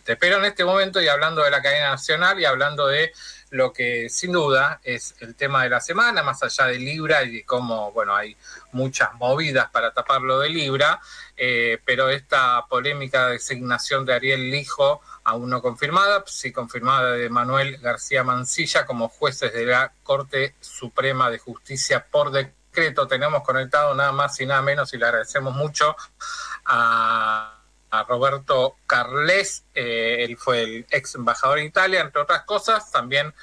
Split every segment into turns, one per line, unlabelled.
obviamente. Pero en este momento, y hablando de la cadena nacional y hablando de lo que sin duda es el tema de la semana, más allá de Libra y de cómo, bueno, hay muchas movidas para taparlo de Libra, pero esta polémica designación de Ariel Lijo, aún no confirmada, sí confirmada, de Manuel García Mansilla como jueces de la Corte Suprema de Justicia por decreto. Tenemos conectado nada más y nada menos, y le agradecemos mucho a Roberto Carles. Él fue el ex embajador en Italia, entre otras cosas, también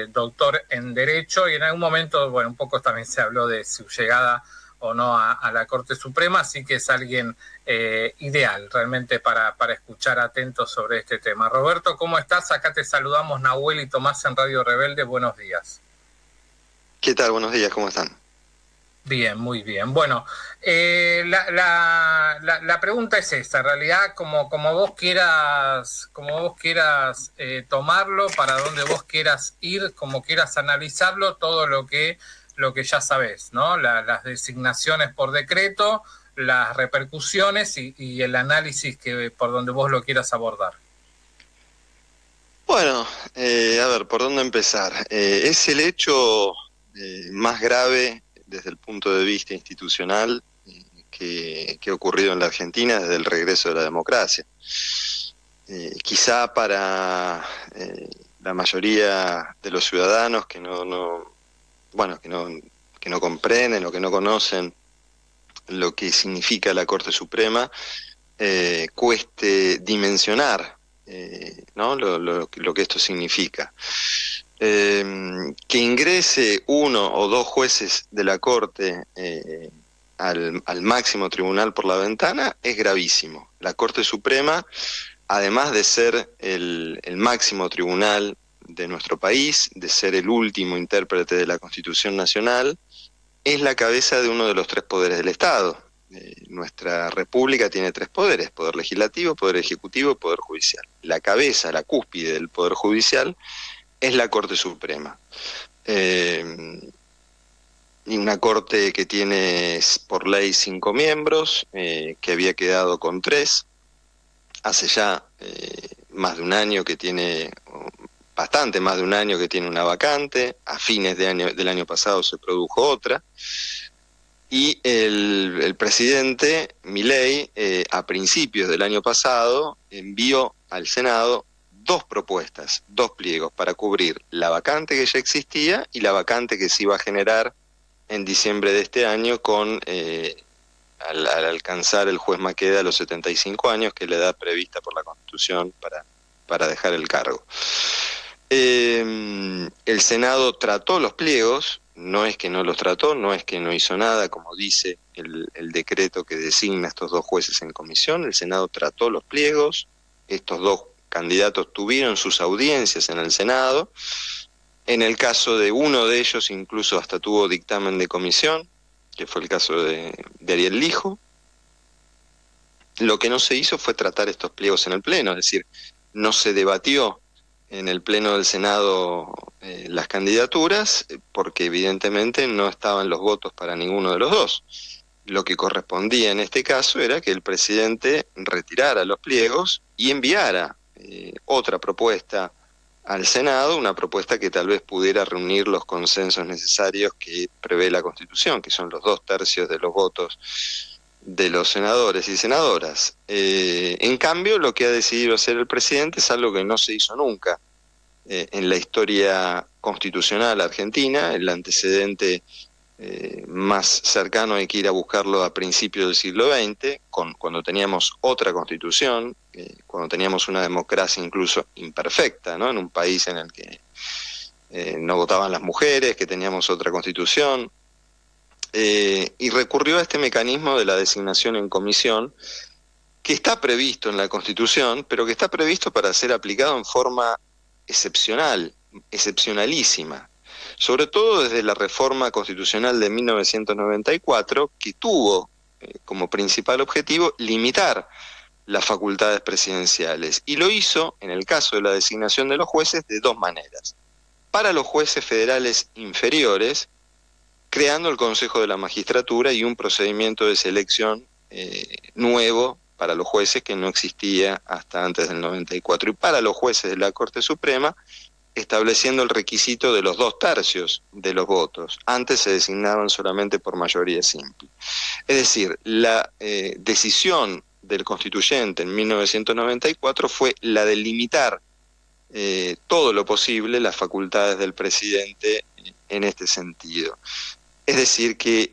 doctor en Derecho, y en algún momento, bueno, un poco también se habló de su llegada o no a la Corte Suprema, así que es alguien ideal realmente para escuchar atentos sobre este tema. Roberto, ¿cómo estás? Acá te saludamos Nahuel y Tomás en Radio Rebelde. Buenos días.
¿Qué tal? Buenos días, ¿cómo están?
Bien, muy bien. Bueno, la pregunta es esta, en realidad, como vos quieras tomarlo, para donde vos quieras ir, como quieras analizarlo, todo lo que ya sabés, ¿no? Las designaciones por decreto, las repercusiones y el análisis que por donde vos lo quieras abordar.
Bueno, a ver, ¿por dónde empezar? Es el hecho más grave desde el punto de vista institucional que ha ocurrido en la Argentina desde el regreso de la democracia. Quizá para la mayoría de los ciudadanos que no comprenden o que no conocen lo que significa la Corte Suprema, cueste dimensionar ¿no? lo que esto significa. Que ingrese uno o dos jueces de la Corte al máximo tribunal por la ventana es gravísimo. La Corte Suprema, además de ser el máximo tribunal de nuestro país, de ser el último intérprete de la Constitución Nacional, es la cabeza de uno de los tres poderes del Estado. Nuestra república tiene tres poderes: poder legislativo, poder ejecutivo, poder judicial. La cabeza, la cúspide del poder judicial es la Corte Suprema. Y una corte que tiene por ley 5 miembros, que había quedado con 3, hace ya más de un año que tiene, bastante más de un año que tiene una vacante. A fines del año pasado se produjo otra. Y el presidente Milei, a principios del año pasado, envió al Senado 2 propuestas, 2 pliegos para cubrir la vacante que ya existía y la vacante que se iba a generar en diciembre de este año al alcanzar el juez Maqueda los 75 años, que es la edad prevista por la Constitución para dejar el cargo. El Senado trató los pliegos. No es que no los trató, no es que no hizo nada, como dice el decreto que designa a estos 2 jueces en comisión. El Senado trató los pliegos, estos 2 candidatos tuvieron sus audiencias en el Senado. En el caso de uno de ellos incluso hasta tuvo dictamen de comisión, que fue el caso de Ariel Lijo. Lo que no se hizo fue tratar estos pliegos en el Pleno, es decir, no se debatió en el Pleno del Senado las candidaturas, porque evidentemente no estaban los votos para ninguno de los 2. Lo que correspondía en este caso era que el presidente retirara los pliegos y enviara otra propuesta al Senado, una propuesta que tal vez pudiera reunir los consensos necesarios que prevé la Constitución, que son los 2/3 de los votos de los senadores y senadoras. En cambio, lo que ha decidido hacer el presidente es algo que no se hizo nunca en la historia constitucional argentina. El antecedente más cercano hay que ir a buscarlo a principios del siglo XX, cuando teníamos otra constitución, cuando teníamos una democracia incluso imperfecta, ¿no? En un país en el que no votaban las mujeres, que teníamos otra constitución. Y recurrió a este mecanismo de la designación en comisión, que está previsto en la Constitución, pero que está previsto para ser aplicado en forma excepcional, excepcionalísima, sobre todo desde la reforma constitucional de 1994, que tuvo como principal objetivo limitar las facultades presidenciales, y lo hizo, en el caso de la designación de los jueces, de 2 maneras. Para los jueces federales inferiores, creando el Consejo de la Magistratura y un procedimiento de selección nuevo para los jueces que no existía hasta antes del 94, y para los jueces de la Corte Suprema, estableciendo el requisito de los 2/3 de los votos. Antes se designaban solamente por mayoría simple. Es decir, la decisión del constituyente en 1994 fue la de limitar todo lo posible las facultades del presidente en este sentido. Es decir, que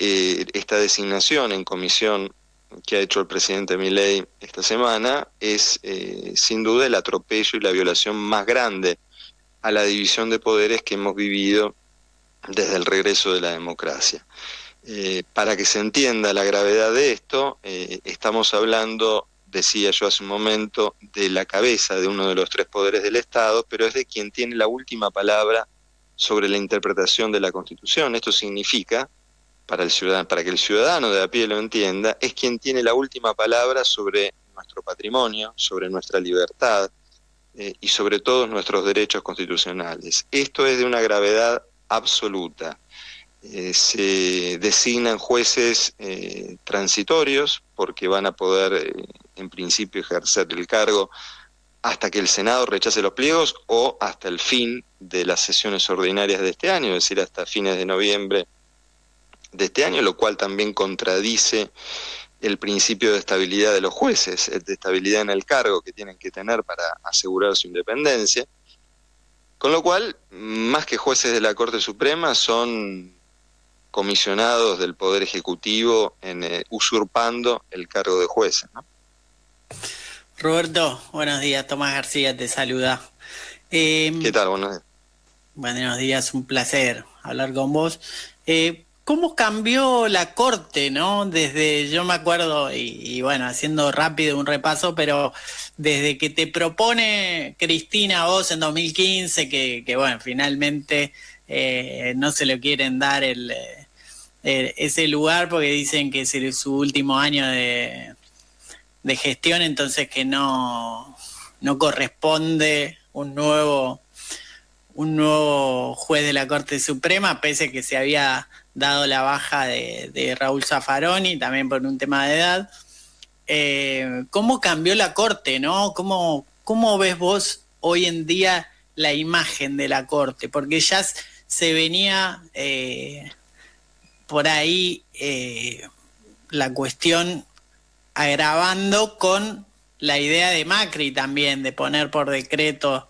esta designación en comisión que ha hecho el presidente Milei esta semana es sin duda el atropello y la violación más grande a la división de poderes que hemos vivido desde el regreso de la democracia. Para que se entienda la gravedad de esto, estamos hablando, decía yo hace un momento, de la cabeza de uno de los 3 poderes del Estado, pero es de quien tiene la última palabra sobre la interpretación de la Constitución. Esto significa, para que el ciudadano de a pie lo entienda, es quien tiene la última palabra sobre nuestro patrimonio, sobre nuestra libertad y sobre todos nuestros derechos constitucionales. Esto es de una gravedad absoluta. Se designan jueces transitorios porque van a poder en principio ejercer el cargo hasta que el Senado rechace los pliegos o hasta el fin de las sesiones ordinarias de este año, es decir, hasta fines de noviembre de este año, lo cual también contradice el principio de estabilidad de los jueces, de estabilidad en el cargo que tienen que tener para asegurar su independencia, con lo cual, más que jueces de la Corte Suprema, son comisionados del Poder Ejecutivo usurpando el cargo de jueces, ¿no?
Roberto, buenos días. Tomás García te saluda.
¿Qué tal? Buenos días.
Buenos días, un placer hablar con vos. ¿Cómo cambió la Corte, no? Desde, yo me acuerdo, y bueno, haciendo rápido un repaso, pero desde que te propone Cristina a vos en 2015, que bueno, finalmente no se lo quieren dar ese lugar porque dicen que es su último año de gestión, entonces que no corresponde un nuevo juez de la Corte Suprema, pese a que se había dado la baja de Raúl Zaffaroni, también por un tema de edad. ¿Cómo cambió la Corte, no? ¿Cómo ves vos hoy en día la imagen de la Corte? Porque ya se venía por ahí la cuestión agravando con la idea de Macri también, de poner por decreto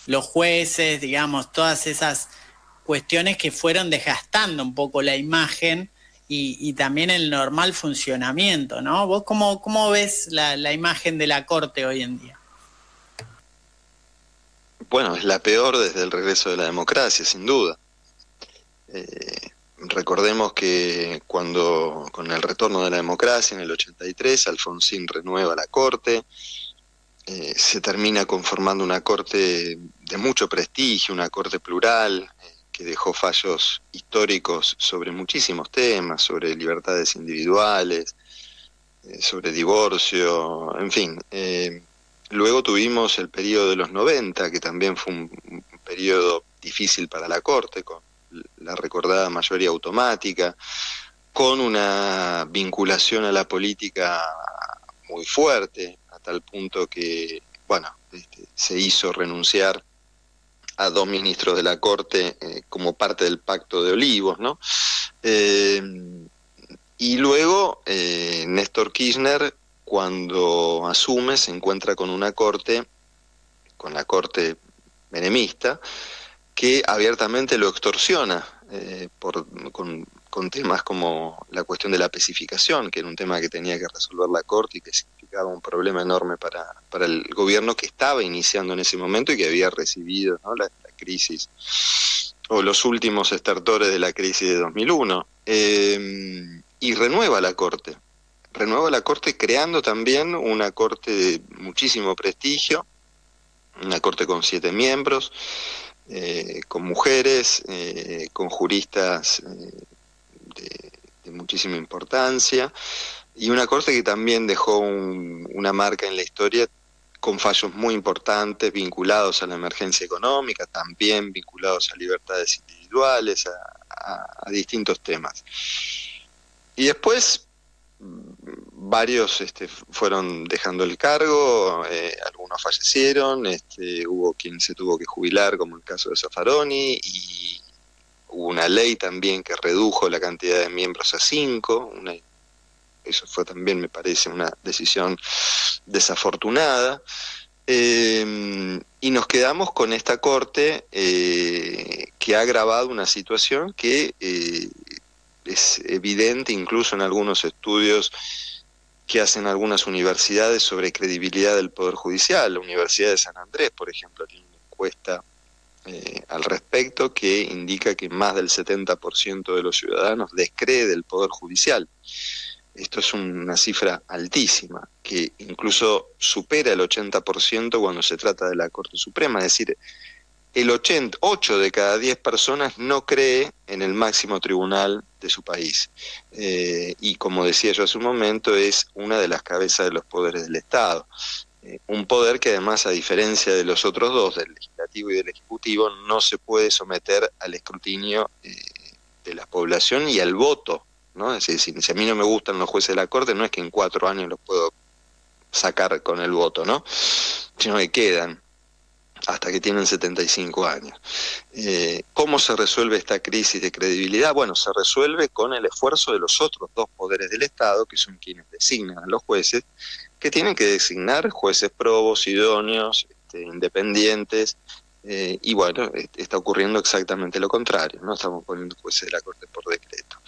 los jueces, digamos, todas esas cuestiones que fueron desgastando un poco la imagen y también el normal funcionamiento, ¿no? ¿Vos cómo ves la imagen de la Corte hoy en día?
Bueno, es la peor desde el regreso de la democracia, sin duda. Recordemos que cuando, con el retorno de la democracia en el 83, Alfonsín renueva la Corte, se termina conformando una Corte de mucho prestigio, una Corte plural, que dejó fallos históricos sobre muchísimos temas, sobre libertades individuales, sobre divorcio, en fin. Luego tuvimos el periodo de los 90, que también fue un periodo difícil para la Corte, con la recordada mayoría automática, con una vinculación a la política muy fuerte, a tal punto que, bueno, se hizo renunciar a 2 ministros de la Corte como parte del Pacto de Olivos, ¿no? Y luego Néstor Kirchner, cuando asume, se encuentra con una Corte, con la Corte menemista, que abiertamente lo extorsiona con temas como la cuestión de la pacificación, que era un tema que tenía que resolver la Corte y que significaba un problema enorme para el gobierno que estaba iniciando en ese momento y que había recibido, ¿no?, la crisis o los últimos estertores de la crisis de 2001. Y renueva la Corte creando también una Corte de muchísimo prestigio, una Corte con 7 miembros, con mujeres, con juristas de muchísima importancia, y una Corte que también dejó una marca en la historia con fallos muy importantes vinculados a la emergencia económica, también vinculados a libertades individuales, a distintos temas. Y después varios fueron dejando el cargo, algunos fallecieron, hubo quien se tuvo que jubilar, como el caso de Zaffaroni, y hubo una ley también que redujo la cantidad de miembros a 5, eso fue también, me parece, una decisión desafortunada. Y nos quedamos con esta corte que ha agravado una situación que es evidente incluso en algunos estudios que hacen algunas universidades sobre credibilidad del Poder Judicial. La Universidad de San Andrés, por ejemplo, tiene una encuesta al respecto que indica que más del 70% de los ciudadanos descree del Poder Judicial. Esto es una cifra altísima, que incluso supera el 80% cuando se trata de la Corte Suprema, es decir, 8 de cada 10 personas no cree en el máximo tribunal de su país. Y como decía yo hace un momento, es una de las cabezas de los poderes del Estado. Un poder que además, a diferencia de los otros dos, del legislativo y del ejecutivo, no se puede someter al escrutinio de la población y al voto, ¿no? Es decir, si a mí no me gustan los jueces de la Corte, no es que en 4 años los puedo sacar con el voto, ¿no? Sino que quedan hasta que tienen 75 años. ¿Cómo se resuelve esta crisis de credibilidad? Bueno, se resuelve con el esfuerzo de los otros dos poderes del Estado, que son quienes designan a los jueces, que tienen que designar jueces probos, idóneos, independientes, y bueno, está ocurriendo exactamente lo contrario, no estamos poniendo jueces de la Corte por decreto.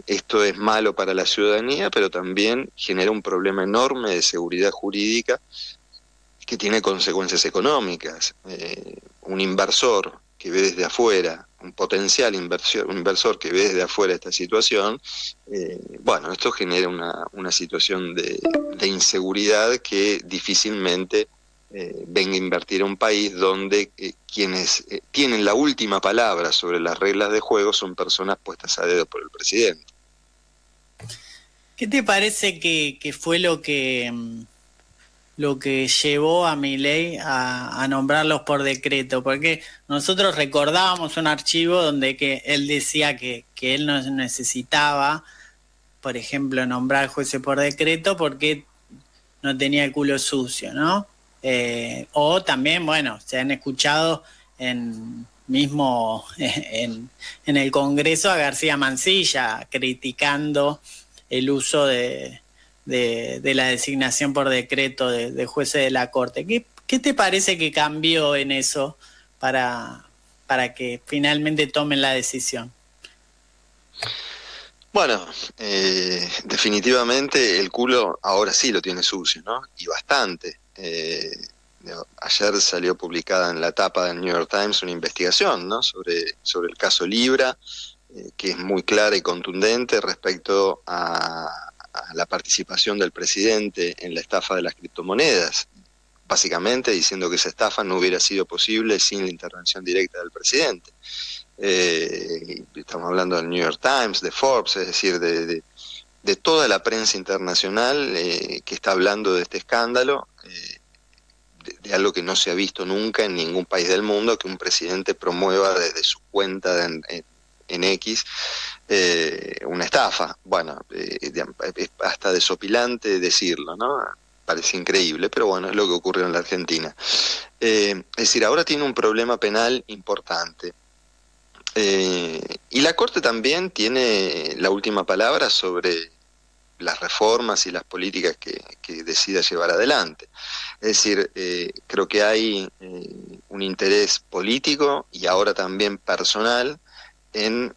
Esto es malo para la ciudadanía, pero también genera un problema enorme de seguridad jurídica que tiene consecuencias económicas. Un inversor que ve desde afuera, un potencial inversor que ve desde afuera esta situación, bueno, esto genera una situación de inseguridad que difícilmente venga a invertir a un país donde quienes tienen la última palabra sobre las reglas de juego son personas puestas a dedo por el presidente.
¿Qué te parece que fue lo que llevó a Milei a nombrarlos por decreto? Porque nosotros recordábamos un archivo donde que él decía que él no necesitaba, por ejemplo, nombrar jueces por decreto porque no tenía el culo sucio, ¿no? O también, bueno, se han escuchado en el Congreso a García Mansilla criticando el uso de la designación por decreto de jueces de la Corte. ¿Qué te parece que cambió en eso para que finalmente tomen la decisión?
Bueno, definitivamente el culo ahora sí lo tiene sucio, ¿no? Y bastante. Ayer salió publicada en la tapa del New York Times una investigación, ¿no? sobre el caso Libra, que es muy clara y contundente respecto a la participación del presidente en la estafa de las criptomonedas, básicamente diciendo que esa estafa no hubiera sido posible sin la intervención directa del presidente. Estamos hablando del New York Times, de Forbes, es decir, de toda la prensa internacional que está hablando de este escándalo, de algo que no se ha visto nunca en ningún país del mundo, que un presidente promueva desde su cuenta en X una estafa. Bueno, es hasta desopilante decirlo, ¿no? Parece increíble, pero bueno, es lo que ocurrió en la Argentina. Es decir, ahora tiene un problema penal importante. Y la Corte también tiene la última palabra sobre las reformas y las políticas que decida llevar adelante. Es decir, creo que hay un interés político y ahora también personal en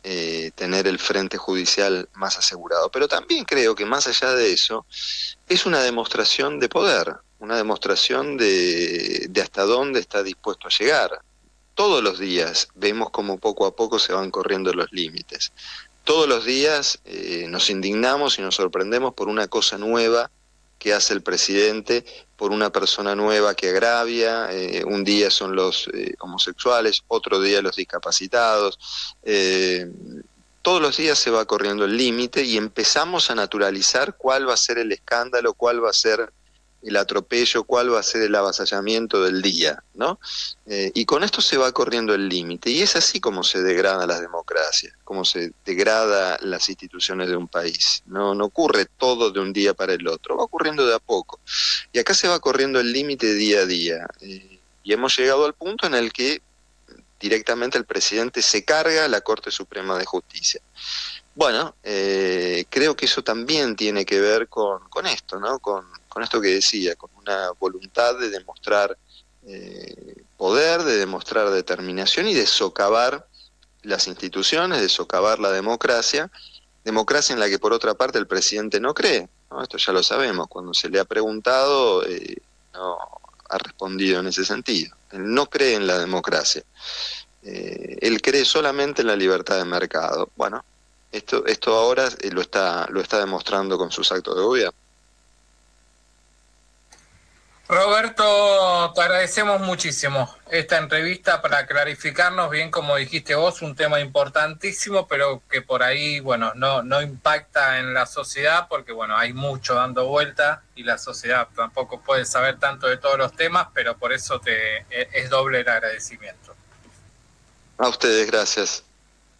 tener el frente judicial más asegurado. Pero también creo que más allá de eso, es una demostración de poder, una demostración de hasta dónde está dispuesto a llegar. Todos los días vemos como poco a poco se van corriendo los límites. Todos los días nos indignamos y nos sorprendemos por una cosa nueva que hace el presidente, por una persona nueva que agravia. Un día son los homosexuales, otro día los discapacitados. Todos los días se va corriendo el límite y empezamos a naturalizar cuál va a ser el escándalo, cuál va a ser el atropello, cuál va a ser el avasallamiento del día, ¿no? Y con esto se va corriendo el límite, y es así como se degradan las democracias, como se degrada las instituciones de un país. No ocurre todo de un día para el otro, va ocurriendo de a poco. Y acá se va corriendo el límite día a día. Y hemos llegado al punto en el que directamente el presidente se carga a la Corte Suprema de Justicia. Bueno, creo que eso también tiene que ver con esto, ¿no? Con esto que decía, con una voluntad de demostrar poder, de demostrar determinación y de socavar las instituciones, de socavar la democracia en la que por otra parte el presidente no cree, ¿no? Esto ya lo sabemos, cuando se le ha preguntado no ha respondido en ese sentido. Él no cree en la democracia, él cree solamente en la libertad de mercado. Bueno, esto ahora lo está demostrando con sus actos de gobierno.
Roberto, te agradecemos muchísimo esta entrevista para clarificarnos bien, como dijiste vos, un tema importantísimo, pero que por ahí, bueno, no impacta en la sociedad porque, bueno, hay mucho dando vuelta y la sociedad tampoco puede saber tanto de todos los temas, pero por eso es doble el agradecimiento.
A ustedes, gracias.